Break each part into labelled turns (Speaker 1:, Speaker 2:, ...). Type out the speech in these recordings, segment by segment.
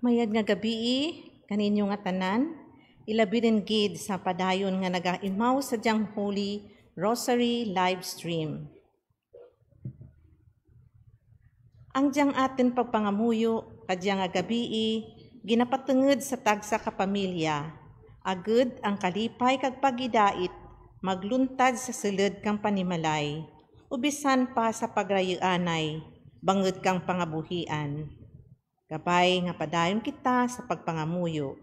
Speaker 1: Mayad nga gabi, kaninyo nga tanan, ilabi rin gid sa padayon nga nagaimaw sa diyang Holy Rosary live stream. Ang diyang atin pagpangamuyo, kadyang nga gabi, ginapatenged sa tagsa ka pamilya, agud ang kalipay kag pagidait, magluntad sa silid kang panimalay, ubisan pa sa pagrayanay, bangod kang pangabuhian. Gabay nga padayon kita sa pagpangamuyo.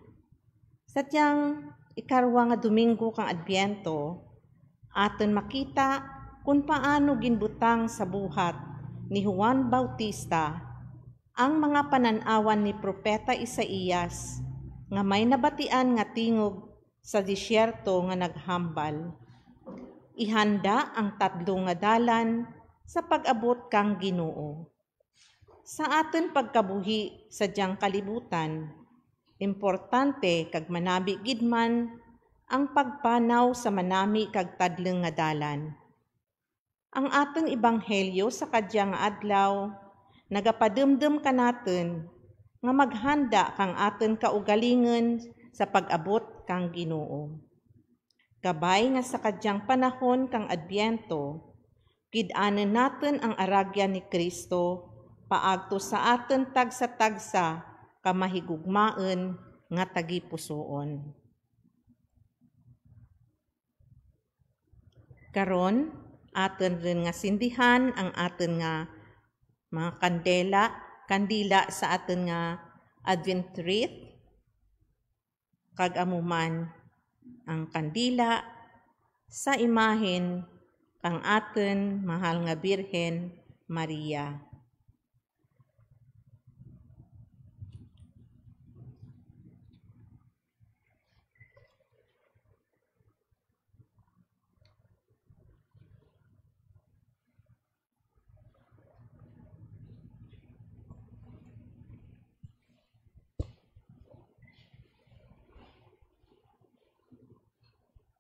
Speaker 1: Sadyang ikarwa nga Domingo kang Adbyento, aton makita kung paano ginbutang sa buhat ni Juan Bautista ang mga pananawan ni Propeta Isaías nga may nabatian nga tingog sa disyerto nga naghambal. Ihanda ang tatlo nga dalan sa pag-abot kang Ginoo. Sa aton pagkabuhi sa diyang kalibutan, importante kag manami gid man ang pagpanaw sa manami kag tadleng nga dalan. Ang atong ebanghelyo sa kadyang adlaw nagapadumdum kanaton nga maghanda kang aton kaugalingon sa pag-abot kang Ginoo. Gabay nga sa kadyang panahon kang Adbyento, kid-anen naton ang aragyan ni Kristo paagto sa aton tagsa-tagsa kamahigugmaen nga tagipusoon. Karon aton rin nga sindihan ang aton nga mga kandila sa aton nga Advent wreath, kag amuman ang kandila sa imahen kang aton mahal nga Birhen Maria.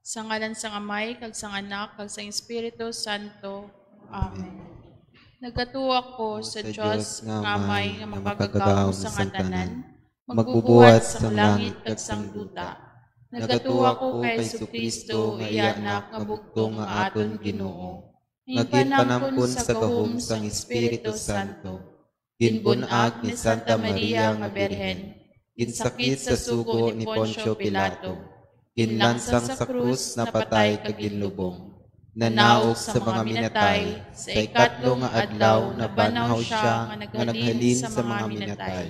Speaker 2: Sa ngalan sang Amay, kag sang Anak, kag sang Espiritu Santo. Amen. Nagatuwa ko sa Diyos nga Amay nga mapagagaw sa nga tanan, magbubuhat sang langit kag sang duta. Nagatuwa ko kay Jesucristo, iya anak nga bugtong nga aton Ginoo. Ginpanampun sa gahom sang Espiritu Santo. Ginbunag ni Santa Maria nga Birhen. Ginsakit sa sugo ni Poncio Pilato. Ginlansang sa krus na patay kag ginlubong. Nanaog sa mga minatay, sa ikatlo nga adlaw na banhaw siya nga naghalin sa mga minatay.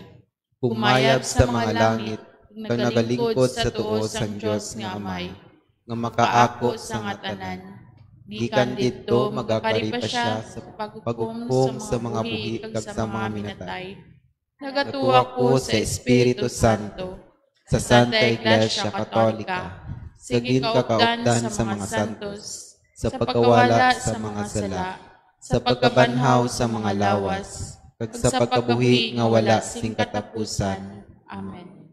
Speaker 2: Pumayab sa mga langit, kag nagalingkod sa tuo sang Dios nga Amay, nga makaako sa nga tanan. Gikan didto magakari pa siya sa paghukom sa mga buhi kag sa mga minatay. Nagatuwa ko sa Espiritu Santo, sa Santa Iglesia Katolika, sa ginkakaupdan sa mga santos, sa pagkawala sa mga sala, sa pagkabanhaw sa mga lawas, kag sa pagkabuhi nga wala sing katapusan. Amen.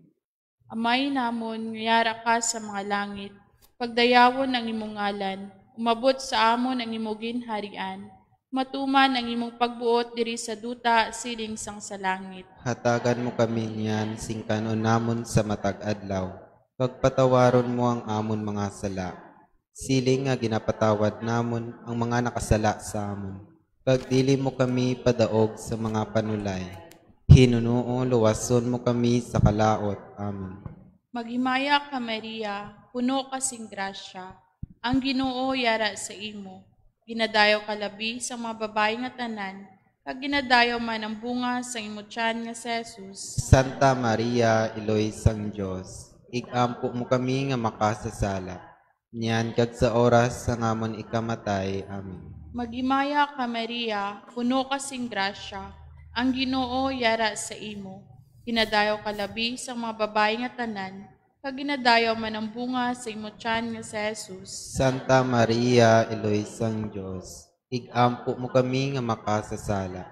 Speaker 2: Amay namon, ngayara ka sa mga langit, pagdayawon ang imong ngalan, umabot sa amon ang imong ginharian, matuman ang imong pagbuot diri sa duta siling sang sa langit.
Speaker 3: Hatagan mo kami niyan sing kanon namon sa matag adlaw. Pagpatawaron mo ang amon mga sala. Siling nga ginapatawad namon ang mga nakasala sa amon. Pagdili mo kami padaog sa mga panulay. Hinunuo luwason mo kami sa kalaot. Amen.
Speaker 2: Maghimaya ka Maria, puno ka sing grasya, ang Ginoo yara sa imo. Ginadayo ka labi sa mga babae nga tanan, kag ginadayo man ang bunga sa imong tiyan nga si Jesus.
Speaker 3: Santa Maria, Iloy sang Dios, igampo mo kami nga makasasala. Niyan kag sa oras sa ngamon ikamatay. Amen.
Speaker 2: Maghimaya ka Maria, puno ka sing grasya, ang Ginoo yara sa imo. Ginadayo ka labi sa mga babae nga tanan, kag ginadayo man ang bunga sa imong tiyan nga si Jesus.
Speaker 3: Santa Maria, Iloy sang Dios, igampo mo kami nga makasasala.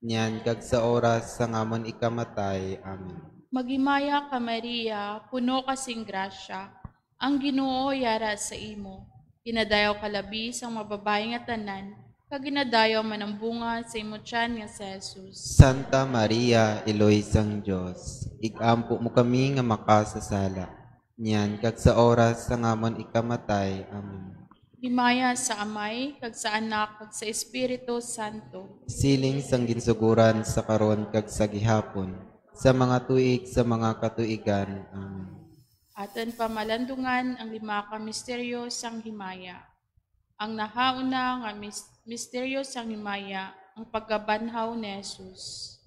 Speaker 3: Niyan kag sa oras sa ngamon ikamatay. Amen.
Speaker 2: Maghimaya ka Maria, puno ka sing grasya, ang Ginoo yara sa imo. Ginadayo ka labi sa mga babae nga tanan, kaginadayo man ang bunga sa imo tiyan nga si Jesus.
Speaker 3: Santa Maria, Iloy sang Dios, igampo mo kami nga makasasala. Nyan kag sa oras sa ngamon ikamatay. Amen.
Speaker 2: Himaya sa Amay, kag sa Anak, kag sa Espiritu Santo.
Speaker 3: Siling sang ginsuguran sa karon kag sa gihapon, sa mga tuig sa mga katuigan. Amen.
Speaker 2: Aton pamalandungan ang 5 ka misteryo sang himaya. Ang nahauna nga misteryo sang himaya, ang pagkabanhaw ni Jesus.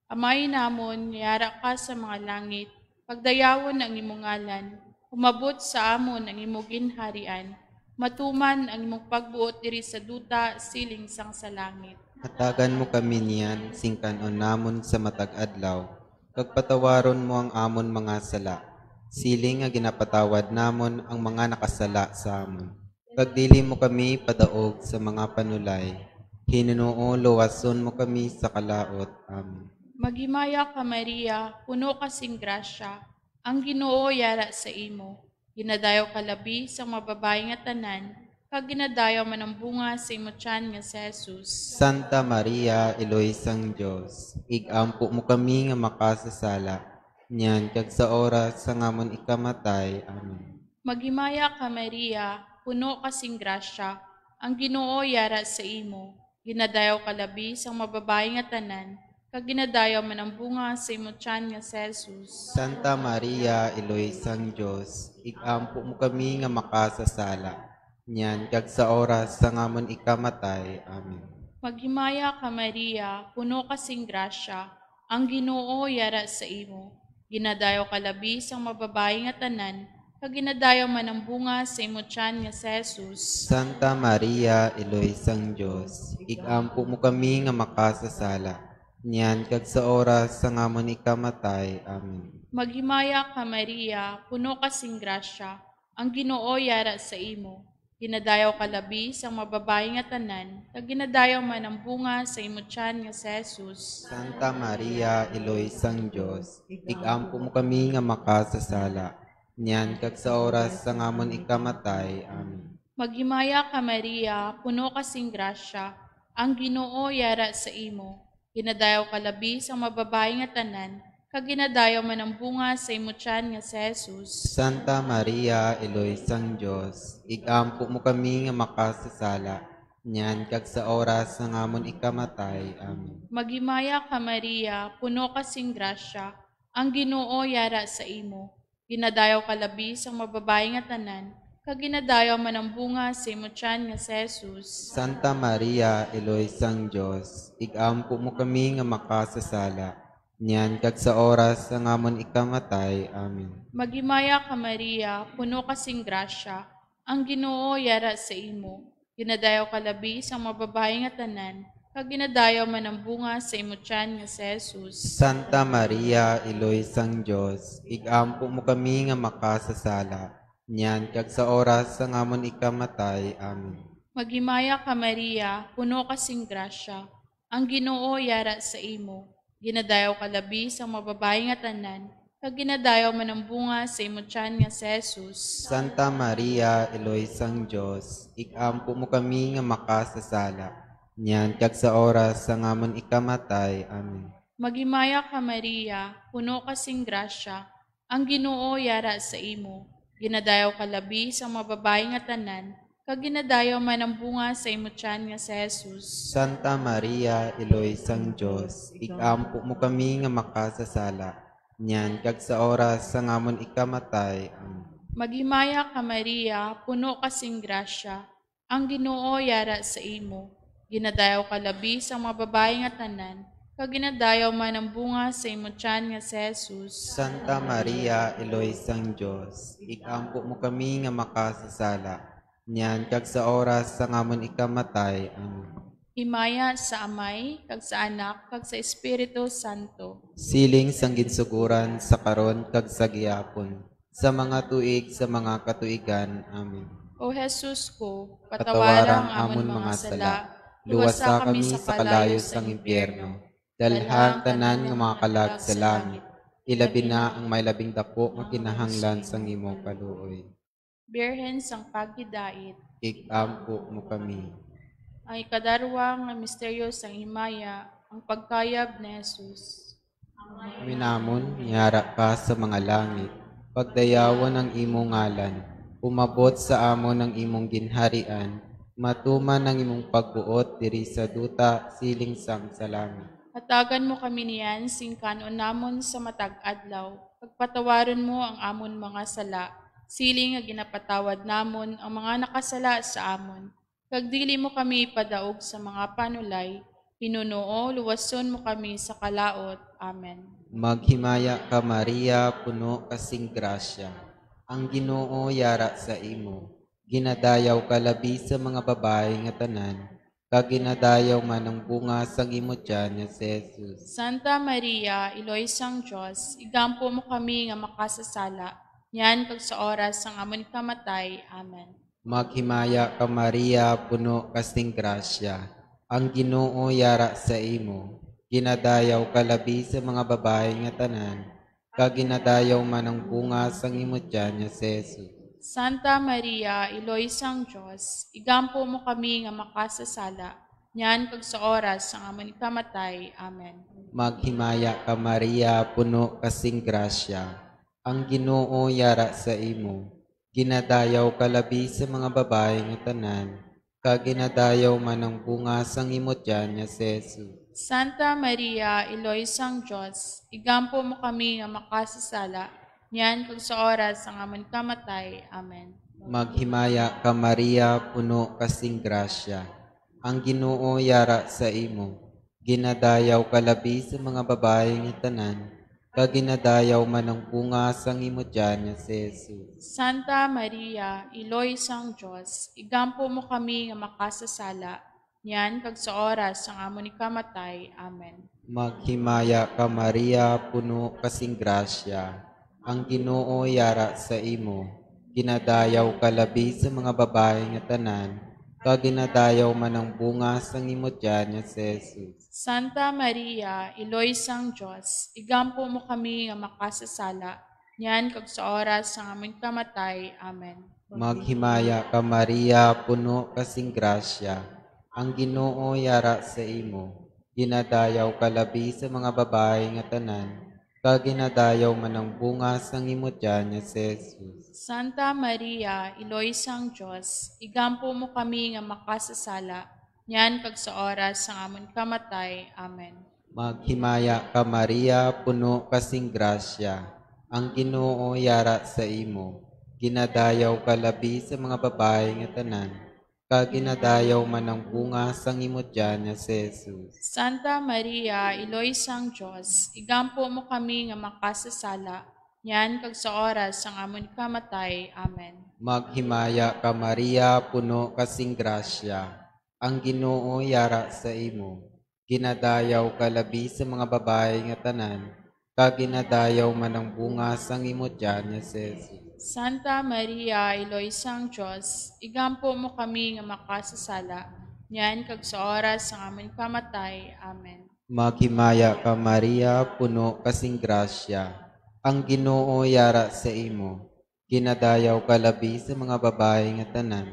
Speaker 2: Amay namon, yara ka sa mga langit, pagdayawon ang imong ngalan, umabot sa amon ang imong ginharian, matuman ang imong pagbuot diri sa duta siling sang sa langit.
Speaker 3: Hatagan mo kami niyan, singkanon namon sa matag adlaw, kag patawaron mo ang amon mga sala. Siling nga ginapatawad namon ang mga nakasala sa amon. Kag dili mo kami padaog sa mga panulay, Hinuno luwason mo kami sa kalaot. Amen.
Speaker 2: Maghimaya ka Maria, puno kasing grasya, ang Ginoo yara sa imo. Ginadayo ka labi sa mababae nga tanan, kag ginadayo man ang bunga sa imo tiyan nga si Jesus.
Speaker 3: Santa Maria, Iloy sang Dios, igampo mo kami nga makasasala, nyan kag sa oras sa ngamon ikamatay. Amen.
Speaker 2: Maghimaya ka Maria, puno kasing grasya, ang Ginoo yara sa imo. Ginadayo ka labi sa mababae nga tanan, kag ginadayo man ang bunga sa imo tiyan nga si Jesus.
Speaker 3: Santa Maria, Iloy sang Dios, igampo mo kami nga makasasala, nyan kag sa oras sa ngamon ikamatay. Amen.
Speaker 2: Maghimaya ka Maria, puno kasing grasya, ang Ginoo yara sa imo. Ginadayo ka labi sa mababae nga tanan, kag ginadayo man ang bunga sa imo tiyan nga si Jesus.
Speaker 3: Santa Maria, Iloy sang Dios, igampo mo kami nga makasasala, nyan kag sa oras sa ngamon ikamatay. Amen.
Speaker 2: Maghimaya ka Maria, puno kasing grasya, ang Ginoo yara sa imo. Ginadayo ka labi sa mababae nga tanan, kag ginadayo man ang bunga sa imo tiyan nga si Jesus.
Speaker 3: Santa Maria, Iloy sang Dios, igampo mo kami nga makasasala, nyan kag sa oras sa ngamon ikamatay. Amen.
Speaker 2: Maghimaya ka Maria, puno kasing grasya, ang Ginoo yara sa imo. Ginadayo ka labi sa mababae nga tanan, kag ginadayo man ang bunga sa imo tiyan nga si Jesus.
Speaker 3: Santa Maria, Eloy sang Dios, igampo mo kami nga makasasala, nyan kag sa oras sa ngamon ikamatay. Amen.
Speaker 2: Maghimaya ka Maria, puno kasing grasya, ang Ginoo yara sa imo. Ginadayo ka labi sa mababae nga tanan, kag ginadayo man ang bunga sa imo tiyan nga si Jesus.
Speaker 3: Santa Maria, Eloy sang Dios, igampo mo kami nga makasasala, nyan kag sa oras sa ngamon ikamatay. Amen.
Speaker 2: Maghimaya ka Maria, puno kasing grasya, ang Ginoo yara sa imo. Ginadayo ka labi sa mababae nga tanan, kag ginadayo man ang bunga sa imo tiyan nga si Jesus.
Speaker 3: Santa Maria, Eloy sang Dios, igampo mo kami nga makasasala, nyan kag sa oras sa ngamon ikamatay. Amen.
Speaker 2: Maghimaya ka Maria, puno kasing grasya, ang Ginoo yara sa imo. Ginadayo ka labi sa mababae nga tanan, kag ginadayo man ang bunga sa imo tiyan nga si Jesus.
Speaker 3: Santa Maria, Eloy sang Dios, igampo mo kami nga makasasala, nyan kag sa oras sa ngamon ikamatay. Amen.
Speaker 2: Maghimaya ka Maria, puno kasing grasya, ang Ginoo yara sa imo. Ginadayo ka labi sa mababae nga tanan, kag ginadayo man ang bunga sa imo tiyan nga si Jesus.
Speaker 3: Santa Maria, Eloy sang Dios, igampo mo kami nga makasasala, nyan kag sa oras sa ngamon ikamatay. Amen.
Speaker 2: Maghimaya ka Maria, puno kasing grasya, ang Ginoo yara sa imo. Ginadayo ka labi sa mababae nga tanan, kag ginadayo man ang bunga sa imo tiyan nga si Jesus.
Speaker 3: Santa Maria, Eloy sang Dios, igampo mo kami nga makasasala, nyan kag sa oras sa ngamon ikamatay. Amen.
Speaker 2: Himaya sa Amay, kag sa Anak, kag sa Espiritu Santo.
Speaker 3: Siling sang ginsuguran sa karon kag sa gihapon, sa mga tuig sa mga katuigan. Amen.
Speaker 2: O Jesus ko,
Speaker 3: Patawarang
Speaker 2: patawarang amon mga sala,
Speaker 3: luwasa kami sa kalayo sang impyerno, dalhang tanan nga mga kalag sa langit, ilabi na ang may labing dako nga kinahanglan sang imong kaluoy.
Speaker 2: Birhen sang paghidait,
Speaker 3: Igampo mo kami.
Speaker 2: Ang ikadarwang nga misteryo sa himaya, ang pagkayab ni Jesus.
Speaker 3: Minamon, niyara ka sa mga langit, pagdayawan ng imong ngalan, umabot sa amon ng imong ginharian, matuman ng imong pagbuot diri sa duta siling sang sa langit.
Speaker 2: Hatagan mo kami niyan, singkanon namon sa matag adlaw, pagpatawaron mo ang amon mga sala, siling nga ginapatawad namon ang mga nakasala sa amon. Kag dili mo kami padaog sa mga panulay, pinunoo, luwason mo kami sa kalaot. Amen.
Speaker 3: Maghimaya ka Maria, puno kasing grasya, ang Ginoo yara sa imo. Ginadayaw ka labi sa mga babae nga tanan, kag ginadayaw man ang bunga sang imo tiyan nga si Jesus.
Speaker 2: Santa Maria, Iloy sang Diyos, igampo mo kami nga makasasala, yan kag sa oras sang amon kamatay. Amen.
Speaker 3: Maghimaya ka Maria, puno kasing grasya, ang Ginoo yara sa imo. Ginadayaw ka labi sa mga babae nga tanan, kag ginadayaw man ang bunga sang imo tiyan nga si Jesus.
Speaker 2: Santa Maria, Iloy sang Diyos, igampo mo kami nga makasasala, yan kag sa oras sang amon kamatay. Amen.
Speaker 3: Maghimaya ka Maria, puno kasing grasya, ang Ginoo yara sa imo. Ginadayaw ka labi sa mga babae nga tanan, kag ginadayaw man ang bunga sang imo tiyan nga si Jesus.
Speaker 2: Santa Maria, Iloy sang Diyos, igampo mo kami nga makasasala, yan kag sa oras sang amon kamatay. Amen.
Speaker 3: Maghimaya ka Maria, puno kasing grasya, ang Ginoo yara sa imo. Ginadayaw ka labi sa mga babae nga tanan, kag ginadayaw man ang bunga sang imo tiyan nga si Jesus.
Speaker 2: Santa Maria, Iloy sang Diyos, igampo mo kami nga makasasala, yan kag sa oras sang amon kamatay. Amen.
Speaker 3: Maghimaya ka Maria, puno kasing grasya, ang Ginoo yara sa imo. Ginadayaw ka labi sa mga babae nga tanan, kag ginadayaw man ang bunga sang imo tiyan nga si Jesus.
Speaker 2: Santa Maria, Iloy sang Diyos, igampo mo kami nga makasasala, yan kag sa oras sang amon kamatay. Amen.
Speaker 3: Maghimaya ka Maria, puno kasing grasya, ang Ginoo yara sa imo. Ginadayaw ka labi sa mga babae nga tanan, kag ginadayaw man ang bunga sang imo tiyan nga si Jesus.
Speaker 2: Santa Maria, Iloy sang Diyos, igampo mo kami nga makasasala, yan kag sa oras sang amon kamatay. Amen.
Speaker 3: Maghimaya ka Maria, puno kasing grasya, ang Ginoo yara sa imo. Ginadayaw ka labi sa mga babae nga tanan, kag ginadayaw man ang bunga sang imo tiyan nga si Jesus.
Speaker 2: Santa Maria, Iloy sang Diyos, igampo mo kami nga makasasala, yan kag sa oras sang amon kamatay. Amen.
Speaker 3: Maghimaya ka Maria, puno kasing grasya, ang Ginoo yara sa imo. Ginadayaw ka labi sa mga babae nga tanan, kag ginadayaw man ang bunga sang imo tiyan nga si Jesus.
Speaker 2: Santa Maria, Iloy sang Diyos, igampo mo kami nga makasasala, yan kag sa oras sang amon kamatay. Amen.
Speaker 3: Maghimaya ka Maria, puno kasing grasya, ang Ginoo yara sa imo. Ginadayaw ka labi sa mga babae nga tanan,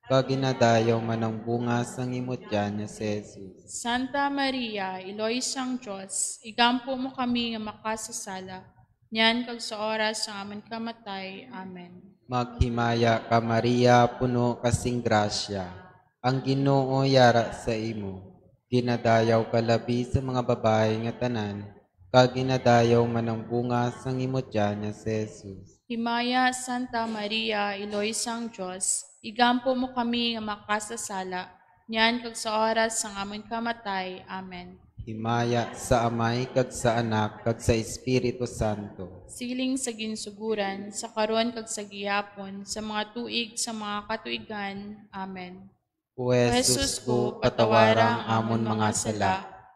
Speaker 3: kag ginadayaw man ang bunga sang imo tiyan nga si Jesus.
Speaker 2: Santa Maria, Iloy sang Diyos, igampo mo kami nga makasasala, yan kag sa oras sang amon kamatay. Amen.
Speaker 3: Maghimaya ka Maria, puno kasing grasya, ang Ginoo yara sa imo. Ginadayaw ka labi sa mga babae nga tanan, kag ginadayaw man ang bunga sang imo tiyan nga si Jesus.
Speaker 2: Himaya, Santa Maria, Iloy sang Diyos, igampo mo kami nga makasasala, yan kag sa oras sang amon kamatay. Amen.
Speaker 3: Himaya sa Amay kag sa Anak kag sa Espiritu Santo.
Speaker 2: Siling sa ginsuguran, sa karon kag sa gihapon, sa mga tuig, sa mga katuigan. Amen.
Speaker 3: O Jesus ko, patawarang amon mga sala,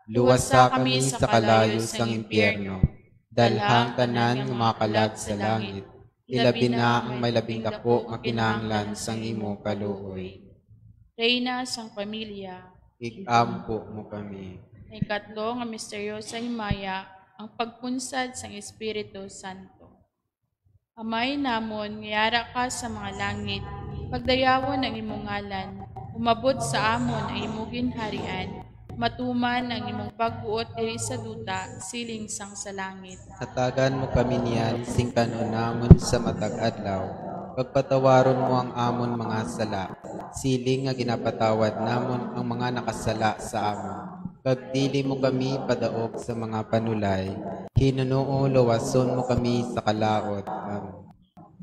Speaker 3: luwasa kami sa kalayo sang impyerno. Dalhang tanan nga mga kalag sa langit, ilabi na ang may labing dako nga kinahanglan sang imo kaluoy.
Speaker 2: Reyna sang Pamilya.
Speaker 3: Ikampo mo kami.
Speaker 2: Ikatlo nga misteryo sa himaya, ang pagpunsad sang Espiritu Santo. Amay namon, ngayara ka sa mga langit, pagdayawon ang imong ngalan, Umabot sa amon ay imong ginharian, matuman ang imong pagbuot diri sa duta, siling sang sa langit.
Speaker 3: Hatagan mo kami niyan, singkanon namon sa matag adlaw. Pagpatawaron mo ang amon mga sala, siling nga ginapatawad namon ang mga nakasala sa amon. Pagdili mo kami padaog sa mga panulay, hinunoo lawason mo kami sa kalaot. Amen.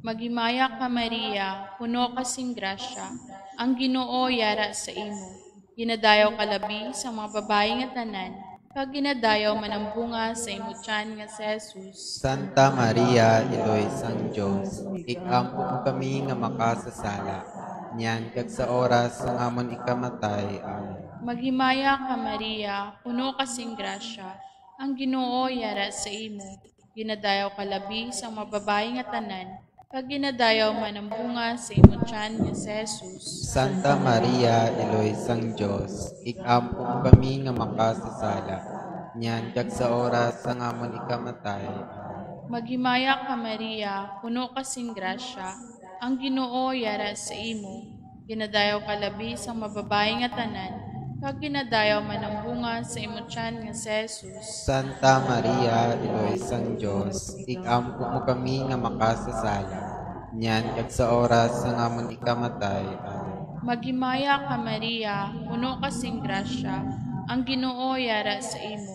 Speaker 2: Magimaya ka Maria, puno kasing grasya, ang Ginoo yara sa imo. Ginadayaw kalabi sa mga babae nga tanan, kag ginadayaw man ang bunga sa imo tiyan nga si Jesus.
Speaker 3: Santa Maria, Iloy sang Diyos, ikampo mo kami nga makasasala, niyan kag sa oras ng amon ikamatay. Amen.
Speaker 2: Maghimaya ka Maria, puno kasing grasya, ang Ginoo yara sa imo. Ginadayaw kalabi sa mga babae nga tanan, kag ginadayaw man ang bunga sa imo tiyan nga si Jesus.
Speaker 3: Santa Maria, Iloy sang Diyos, ikampo mo kami nga makasasala, niyan kag sa oras ng amon ikamatay. Amen.
Speaker 2: Maghimaya ka Maria, puno kasing grasya, ang Ginoo yara sa imo. Ginadayaw kalabi sa mga babae nga tanan, kag ginadayaw man ang bunga sa imo tiyan nga si Jesus.
Speaker 3: Santa Maria, Iloy sang Diyos, ikampo mo kami nga makasasala, niyan kag sa oras ng amon ikamatay. Amen.
Speaker 2: Maghimaya ka Maria, puno kasing grasya, ang Ginoo yara sa imo.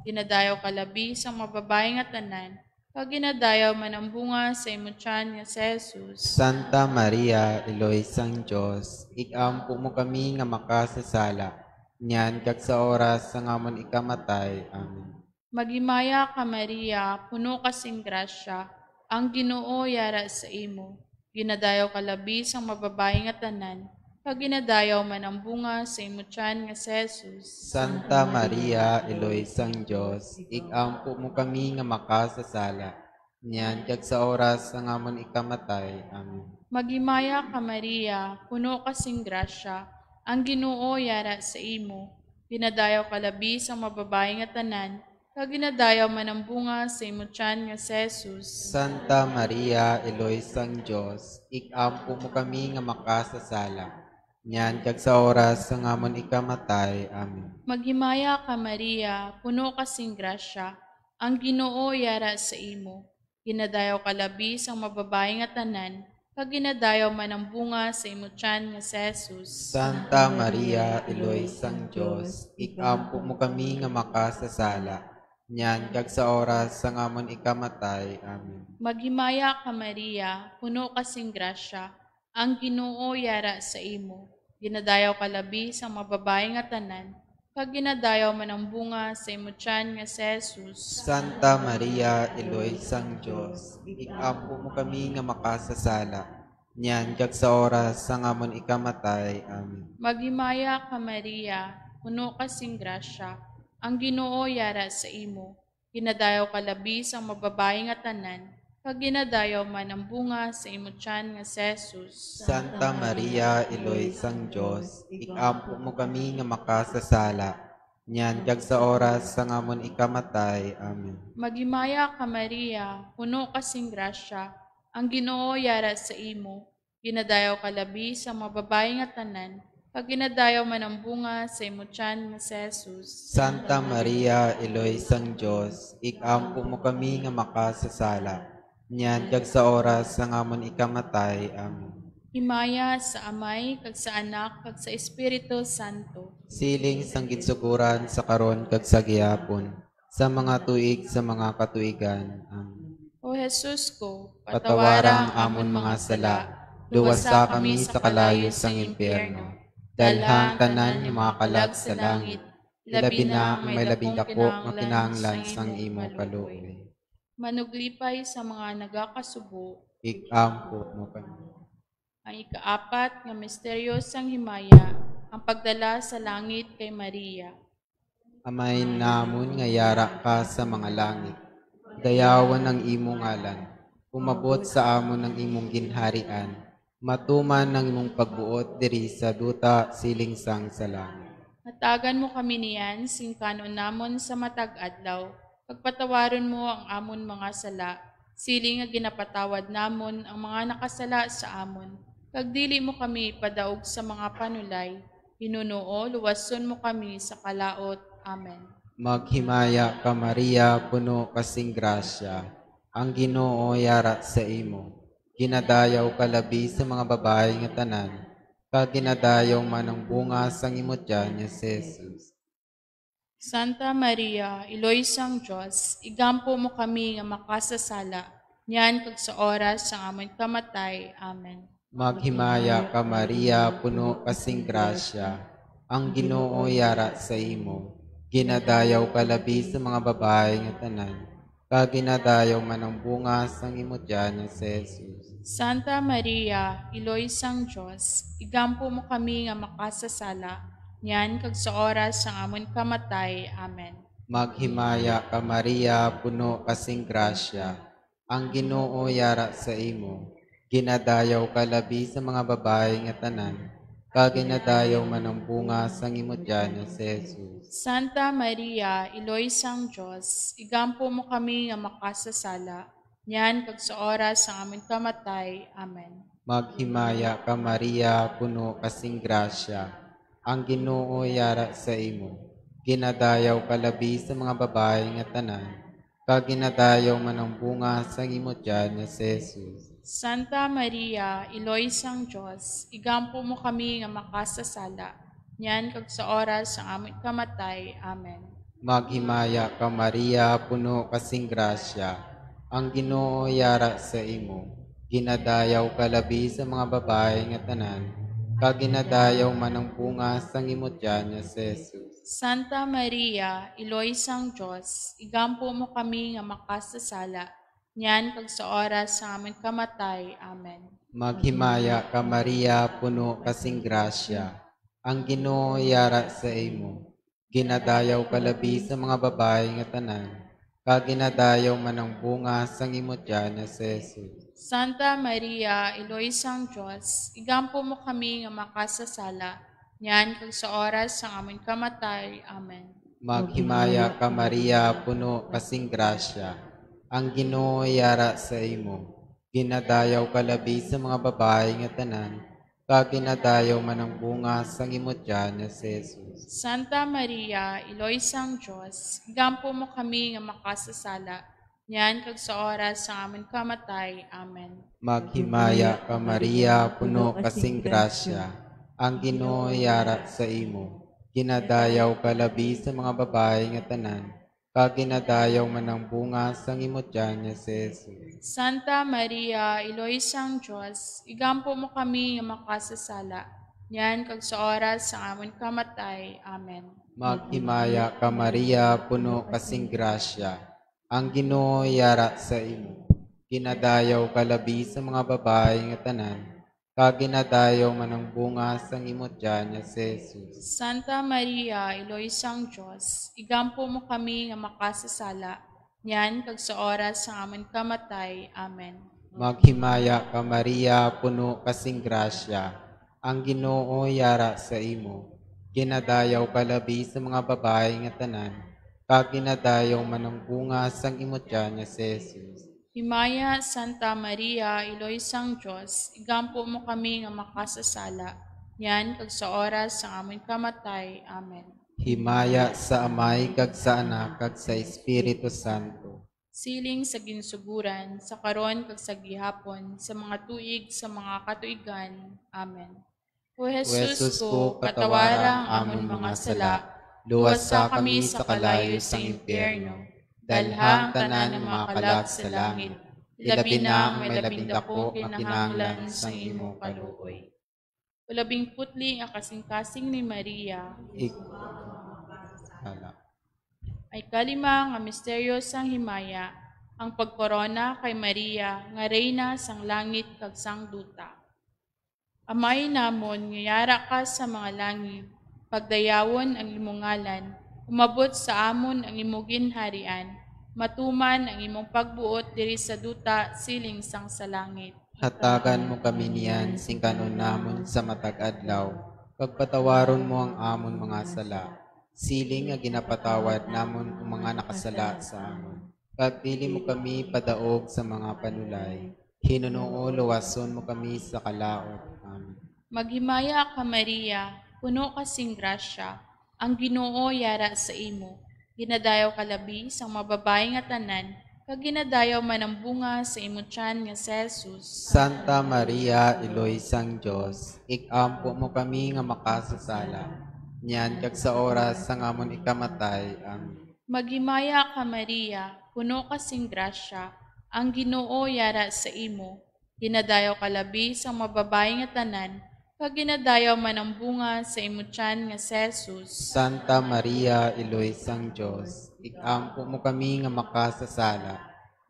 Speaker 2: Ginadayaw kalabi sa mga babae nga tanan, kag ginadayaw man ang bunga sa imo tiyan nga si Jesus.
Speaker 3: Santa Maria, Iloy sang Diyos, ikampo mo kami nga makasasala, niyan kag sa oras ng amon ikamatay. Amen.
Speaker 2: Maghimaya ka Maria, puno kasing grasya, ang Ginoo yara sa imo. Ginadayaw kalabi sa mga babae nga tanan, kag ginadayaw man ang bunga sa imo tiyan nga si Jesus.
Speaker 3: Santa Maria, Iloy sang Diyos, ikampo mo kami nga makasasala, niyan kag sa oras ng amon ikamatay. Amen.
Speaker 2: Maghimaya ka Maria, puno kasing grasya, ang Ginoo yara sa imo. Ginadayaw kalabi sa mga babae nga tanan, kag ginadayaw man ang bunga sa imo tiyan nga si Jesus.
Speaker 3: Santa Maria, Eloy sang Diyos, ikampo mo kami nga makasasala, niyan kag sa oras ng amon ikamatay. Amen.
Speaker 2: Maghimaya ka Maria, puno kasing grasya, ang Ginoo yara sa imo. Ginadayaw kalabi sa mga babae nga tanan, kag ginadayaw man ang bunga sa imo tiyan nga si Jesus.
Speaker 3: Santa Maria, Eloy sang Diyos, ikampo mo kami nga makasasala, niyan kag sa oras ng amon ikamatay. Amen.
Speaker 2: Maghimaya ka Maria, puno kasing grasya, ang Ginoo yara sa imo. Ginadayaw kalabi sa mga babae nga tanan, kag ginadayaw man ang bunga sa imo tiyan nga si Jesus.
Speaker 3: Santa Maria, Eloy sang Diyos, ikampo mo kami nga makasasala, niyan kag sa oras ng amon ikamatay. Amen.
Speaker 2: Maghimaya ka Maria, puno kasing grasya, ang Ginoo yara sa imo. Ginadayaw kalabi sa mga babae nga tanan, kag ginadayaw man ang bunga sa imo tiyan nga si Jesus.
Speaker 3: Santa Maria, Eloy sang Diyos, ikampo mo kami nga makasasala, niyan kag sa oras ng amon ikamatay. Amen.
Speaker 2: Maghimaya ka Maria, puno kasing grasya, ang Ginoo yara sa imo. Ginadayaw kalabi sa mga babae nga tanan, kag ginadayaw man ang bunga sa imo tiyan nga si Jesus.
Speaker 3: Santa Maria, Eloy sang Diyos, ikampo mo kami nga makasasala, niyan kag sa oras ng amon ikamatay. Amen.
Speaker 2: Himaya sa Amay, kag sa Anak, kag sa Espiritu Santo.
Speaker 3: Siling sang gitsuguran sa karon kag sa gihapon, sa mga tuig sa mga katuigan. Amen.
Speaker 2: O Jesus ko,
Speaker 3: Patawarang amon mga sala, luwasa kami sa kalayo sang impyerno. Dalhang tanan yung mga kalag sa langit, labi na ang may labing dako nga kinahanglan sang imo kaluoy.
Speaker 2: Manuglipay sa mga nagakasubo.
Speaker 3: Ikampo mo kami.
Speaker 2: Ang ikaapat nga misteryo sang himaya, ang pagdala sa langit kay Maria.
Speaker 3: Amay namon nga yara ka sa mga langit, dayawan ang imong ngalan, umabot sa amon ang imong ginharian, matuman ang imong pagbuot diri sa duta siling sang sa langit.
Speaker 2: Hatagan mo kami niyan, singkanon namon sa matag adlaw, pagpatawaron mo ang amon mga sala, siling nga ginapatawad namon ang mga nakasala sa amon, Kag dili mo kami padaog sa mga panulay, hinunuo luwason mo kami sa kalaot. Amen.
Speaker 3: Maghimaya ka Maria, puno kasing grasya. Ang Ginoo yara sa imo. Ginadayaw ka labi sa mga babae nga tanan. Kag ginadayaw man ang bunga sang imo tiyan nga si Jesus.
Speaker 2: Santa Maria, Iloy sang Diyos, igampo mo kami nga makasasala, niyan kag sa oras sang amon kamatay. Amen.
Speaker 3: Maghimaya ka Maria, puno kasing grasya. Ang Ginoo yara sa imo. Ginadayaw ka labi sa mga babae nga tanan. Kag ginadayaw man ang bunga sang imo tiyan nga si Jesus.
Speaker 2: Santa Maria, Iloy sang Diyos, igampo mo kami nga makasasala, niyan kag sa oras sang amon kamatay. Amen.
Speaker 3: Maghimaya ka Maria, puno kasing grasya. Ang Ginoo yara sa imo. Ginadayaw ka labi sa mga babae nga tanan. Kag ginadayaw man ang bunga sang imo tiyan nga si Jesus.
Speaker 2: Santa Maria, Iloy sang Diyos, igampo mo kami nga makasasala, niyan kag sa oras sang amon kamatay. Amen.
Speaker 3: Maghimaya ka Maria, puno kasing grasya. Ang Ginoo yara sa imo. Ginadayaw ka labi sa mga babae nga tanan. Kag ginadayaw man ang bunga sang imo tiyan nga si Jesus.
Speaker 2: Santa Maria, Iloy sang Diyos, igampo mo kami nga makasasala, niyan kag sa oras sang amon kamatay. Amen.
Speaker 3: Maghimaya ka Maria, puno kasing grasya. Ang Ginoo yara sa imo. Ginadayaw ka labi sa mga babae nga tanan. Kag ginadayaw man ang bunga sang imo tiyan nga si Jesus.
Speaker 2: Santa Maria, Iloy sang Diyos, igampo mo kami nga makasasala, niyan kag sa oras sang amon kamatay. Amen.
Speaker 3: Maghimaya ka Maria, puno kasing grasya. Ang Ginoo yara sa imo. Ginadayaw ka labi sa mga babae nga tanan. Kag ginadayaw man ang bunga sang imo tiyan nga si Jesus.
Speaker 2: Santa Maria, Iloy sang Diyos, igampo mo kami nga makasasala, niyan kag sa oras sang amon kamatay. Amen.
Speaker 3: Maghimaya ka Maria, puno kasing grasya. Ang Ginoo yara sa imo. Ginadayaw ka labi sa mga babae nga tanan. Kag ginadayaw man ang bunga sang imo tiyan nga si Jesus.
Speaker 2: Santa Maria, Iloy sang Diyos, igampo mo kami nga makasasala, niyan kag sa oras sang amon kamatay. Amen.
Speaker 3: Maghimaya ka Maria, puno kasing grasya. Ang Ginoo yara sa imo. Ginadayaw ka labi sa mga babae nga tanan. Kag ginadayaw man ang bunga sang imo tiyan nga si Jesus.
Speaker 2: Santa Maria, Iloy sang Diyos, igampo mo kami nga makasasala, niyan kag sa oras sang amon kamatay. Amen.
Speaker 3: Maghimaya ka Maria, puno kasing grasya. Ang Ginoo yara sa imo. Ginadayaw ka labi sa mga babae nga tanan. Kag ginadayaw man ang bunga sang imo tiyan nga si Jesus.
Speaker 2: Santa Maria, Iloy sang Diyos, igampo mo kami nga makasasala, niyan kag sa oras sang amon kamatay. Amen.
Speaker 3: Maghimaya ka Maria, puno kasing grasya. Ang Ginoo yara sa imo. Ginadayaw ka labi sa mga babae nga tanan. Kag ginadayaw man ang bunga sang imo tiyan nga si Jesus.
Speaker 2: Himaya, Santa Maria, Iloy sang Diyos, igampo mo kami nga makasasala, niyan kag sa oras sang amon kamatay. Amen.
Speaker 3: Himaya sa Amay kag sa Anak kag sa Espiritu Santo.
Speaker 2: Siling sa ginsuguran, sa karon kag sa gihapon, sa mga tuig, sa mga katuigan. Amen. O Jesus ko, katawara ang amon mga sala, luwasa kami sa kalayo sa impyerno. Dalhang tanan ng mga kalag sa langit, ilabi na ang may labing dako kinahanglan sa imong kaluoy. Ulabing putli nga kasing-kasing ni Maria, ay kalima nga misteryo sang himaya, ang pagkorona kay Maria nga reyna sang langit kag sang duta. Amay namon nga yara ka sa mga langit, pagdayawon ang imong ngalan, umabot sa amon ang imong ginharian, matuman ang imong pagbuot diri sa duta siling sang sa langit.
Speaker 3: Hatagan mo kami niyan sing kanon namon sa matag adlaw. Pagpatawaron mo ang amon mga sala. Siling nga ginapatawad namon ang mga nakasala sa amon. Pagpili mo kami padaog sa mga panulay. Hinunuo luwason mo kami sa kalaot. Amen.
Speaker 2: Maghimaya ka Maria, puno kasing grasya, ang Ginoo yara sa imo. Ginadayaw ka labi sang mababae nga tanan, kag ginadayaw man ang bunga sa imo tiyan nga si Jesus.
Speaker 3: Santa Maria, Iloy sang Diyos, ikampo mo kami nga makasasala. Nyan kag sa oras sang amon ikamatay. Amen.
Speaker 2: Maghimaya ka Maria, puno kasing grasya, ang Ginoo yara sa imo. Ginadayaw ka labi sang mababae nga tanan, kag ginadayaw man ang bunga sa imo tiyan nga si Jesus.
Speaker 3: Santa Maria, Iloy sang Diyos, ikampo mo kami nga makasasala.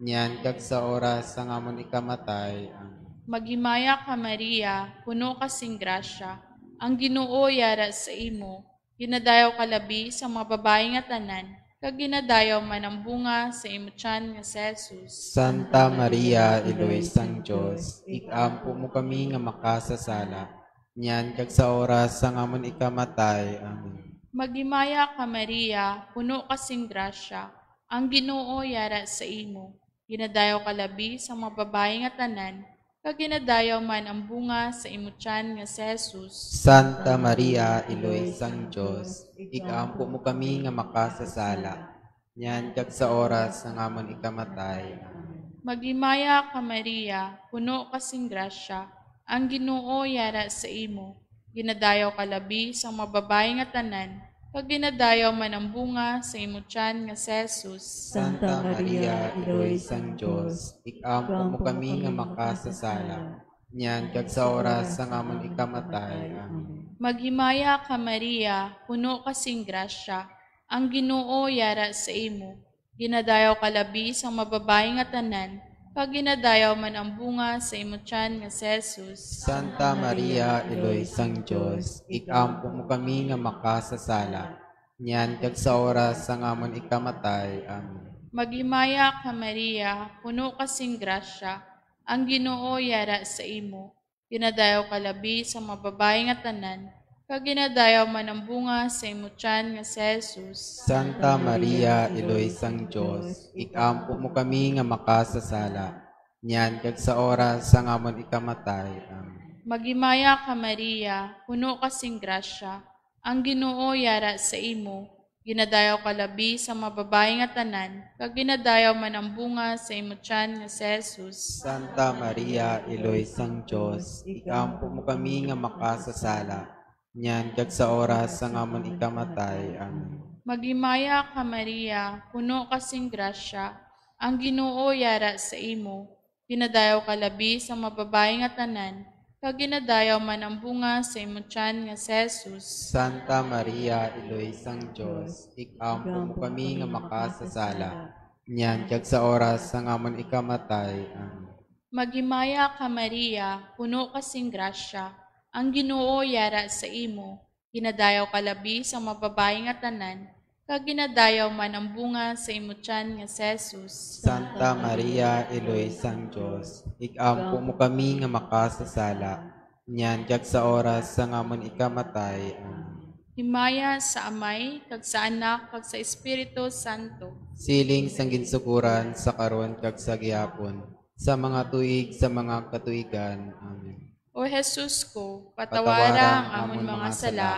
Speaker 3: Nyan kag sa oras sang amon ikamatay. Amen.
Speaker 2: Maghimaya ka Maria, puno kasing grasya, ang Ginoo yara sa imo. Ginadayaw ka labi sa mga babae nga tanan, kag ginadayaw man ang bunga sa imo tiyan nga si Jesus.
Speaker 3: Santa Maria, Iloy sang Diyos, ikampo mo kami nga makasasala. Nyan kag sa oras sang amon ikamatay. Amen.
Speaker 2: Maghimaya ka Maria, puno kasing grasya, ang Ginoo yara sa imo. Ginadayaw ka labi sa mga babae nga tanan, kag ginadayaw man ang bunga sa imo tiyan nga si Jesus.
Speaker 3: Santa Maria, Iloy sang Diyos, ikampo mo kami nga makasasala. Nyan kag sa oras sang amon ikamatay. Amen.
Speaker 2: Maghimaya ka Maria, puno kasing grasya, ang Ginoo yara sa imo. Ginadayaw ka labi sa mga babae nga tanan, kag ginadayaw man ang bunga sa imo tiyan nga si Jesus.
Speaker 3: Santa Maria, Iloy sang Diyos, ikampo mo kami nga makasasala. Nyan kag sa oras sang amon ikamatay. Amen.
Speaker 2: Maghimaya ka Maria, puno kasing grasya, ang Ginoo yara sa imo. Ginadayaw ka labi sa mga babae nga tanan, kag ginadayaw man ang bunga sa imo tiyan nga si Jesus.
Speaker 3: Santa Maria, Iloy sang Diyos, ikampo mo kami nga makasasala. Nyan kag sa oras sang amon ikamatay. Amen.
Speaker 2: Maghimaya ka Maria, puno kasing grasya, ang Ginoo yara sa imo. Ginadayaw ka labi sa mga babae nga tanan, kag ginadayaw man ang bunga sa imo tiyan nga si Jesus.
Speaker 3: Santa Maria, Iloy sang Diyos, ikampo mo kami nga makasasala. Nyan kag sa oras sang amon ikamatay. Amen.
Speaker 2: Maghimaya ka Maria, puno kasing grasya, ang Ginoo yara sa imo. Ginadayaw ka labi sa mga babae nga tanan, kag ginadayaw man ang bunga sa imo tiyan nga si Jesus.
Speaker 3: Santa Maria, Iloy sang Diyos, ikampo mo kami nga makasasala. Nyan kag sa oras sang amon ikamatay. Amen.
Speaker 2: Maghimaya ka Maria, puno kasing grasya, ang Ginoo yara sa imo. Ginadayaw ka labi sa mga babae nga tanan, kag ginadayaw man ang bunga sa imo tiyan nga si Jesus.
Speaker 3: Santa Maria, Iloy sang Diyos, ikampo mo kami nga makasasala. Nyan kag sa oras sang amon ikamatay. Amen.
Speaker 2: Maghimaya ka Maria, puno kasing grasya, ang Ginoo yara sa imo. Ginadayaw ka labi sa mga babae nga tanan, kag ginadayaw man ang bunga sa imo tiyan nga si Jesus.
Speaker 3: Santa Maria, Eloy sang Diyos, ikampo mo kami nga makasasala. Nyan kag sa oras sa ngamon ikamatay. Amen.
Speaker 2: Himaya sa Amay, kag sa Anak, kag sa Espiritu Santo.
Speaker 3: Siling sang ginsukuran sa karon kag sa gihapon, sa mga tuig sa mga katuigan. Amen.
Speaker 2: O Jesus ko, patawarang amon mga sala,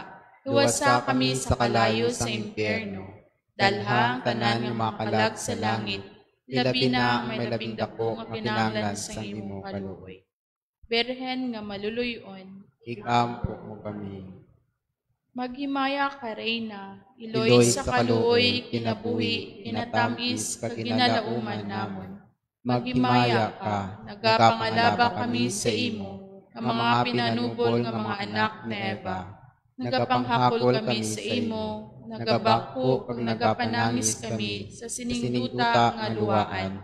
Speaker 2: luwasa kami sa kalayo sa impyerno. Dalhang tanan nga makalag sa langit, labi na ang may labing dako nga pinanglan sa imo kaluoy. Berhen nga maluluyon,
Speaker 3: Ikampo mo kami.
Speaker 2: maghimaya ka Reyna, iloy sa kaluoy, kinabuhi, kinatamis, kag ginalauman namon. Maghimaya ka, nagapangalaba kami sa imo, ang mga pinanubol nga mga anak ni Eva. Nagapanghakol kami sa imo, nagabako kag nagapanangis kami sa siningduta nga luwaan.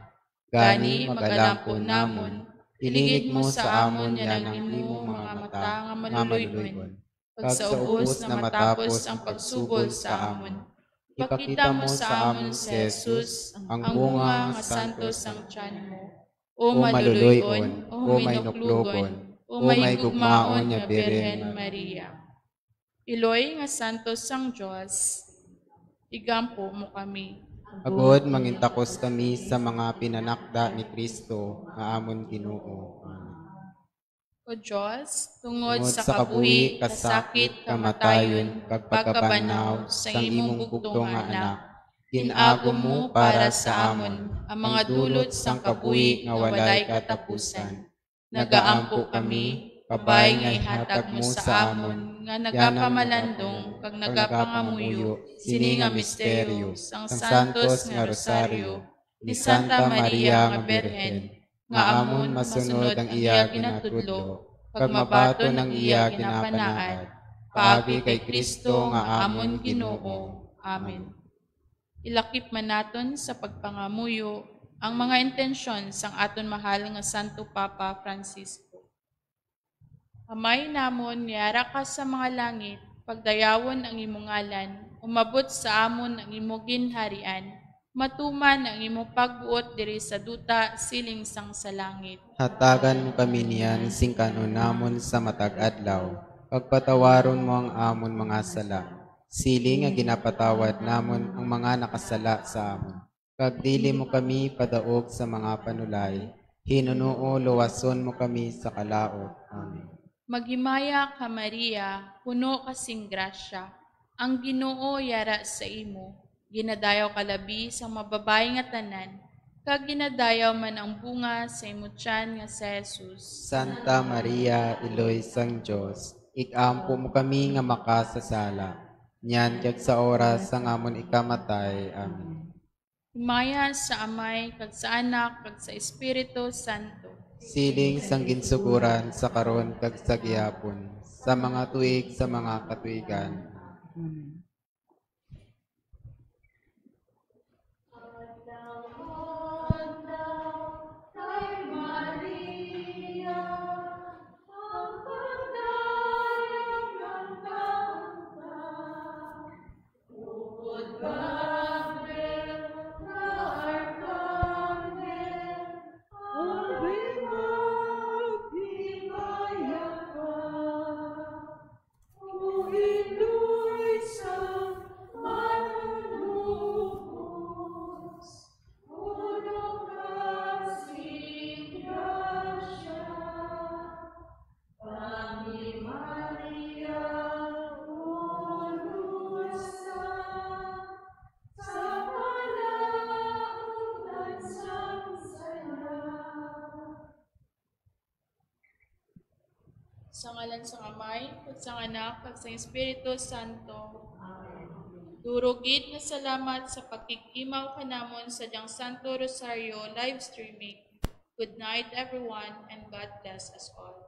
Speaker 2: Gani magalangkon namon, ilingid mo sa amon yan ang imong mga mata nga maluluyon. Pag sa ubos na matapos ang pagsugol sa amon, ipakita mo sa amon si Jesus, ang bunga nga santos ang tiyan mo. O maluluyon, o may nuklugon, o may gugmaon nga Birhen Maria. Iloy nga santos sang Diyos, igampo mo kami.
Speaker 3: Agod mangintakos kami sa mga pinanakda ni Kristo nga amon Ginoo. Amen.
Speaker 2: O Diyos, tungod
Speaker 3: Tungod
Speaker 2: sa
Speaker 3: sa kabuhi,
Speaker 2: kabuhi, kasakit, kamatayon, pagpakabanaw sa imong bugtong nga anak, ginagom mo para sa amon ang mga dulot sang kabuhi nga walay katapusan. Nagaampo kami, kabay nga ihatag mo sa amon, nga nagapamalandong, kag nagapangamuyo, sini nga misteryo, sang santos nga rosaryo, ni Santa Maria nga Birhen, nga amon masunod ang iya ginatudlo, kag mabato ng iya ginapanaad, paagi kay Kristo nga amon Ginoo. Amen. Ilakip man naton sa pagpangamuyo ang mga intensyon sang aton mahal nga Santo Papa Francisco. Amay namon niara ka sa mga langit, pagdayawon ang imong ngalan, umabot sa amon ang imong ginharian, matuman ang imong pagbuot diri sa duta siling sang sa langit.
Speaker 3: Hatagan mo kami niyan sing kanon namon sa matag adlaw. Pagpatawaron mo ang amon mga sala. Siling nga ginapatawad namon ang mga nakasala sa amon. Kag dili mo kami padaog sa mga panulay. Hinunuo luwason mo kami sa kalaot. Amen.
Speaker 2: Maghimaya ka Maria, puno kasing grasya. Ang Ginoo yara sa imo. Ginadayaw kalabi sa mababay nga tanan, kag ginadayaw man ang bunga sa imong tiyan nga si Jesus.
Speaker 3: Santa Maria, Iloy sang Diyos, ikampo mo kami nga makasasala. Nyan kag sa oras sang amon ikamatay. Amen.
Speaker 2: Himaya sa Amay, kag sa Anak, kag sa Espiritu Santo.
Speaker 3: Siling sang ginsuguran sa karon kag sa gihapon, sa mga tuig sa mga katuigan.
Speaker 2: Sa ngalan sa Amay, kag sa Anak, kag sa Espiritu Santo. Amen. Durugid na salamat sa pagkikimaw kanamon sa Diyang Santo Rosario live streaming. Good night everyone and God bless us all.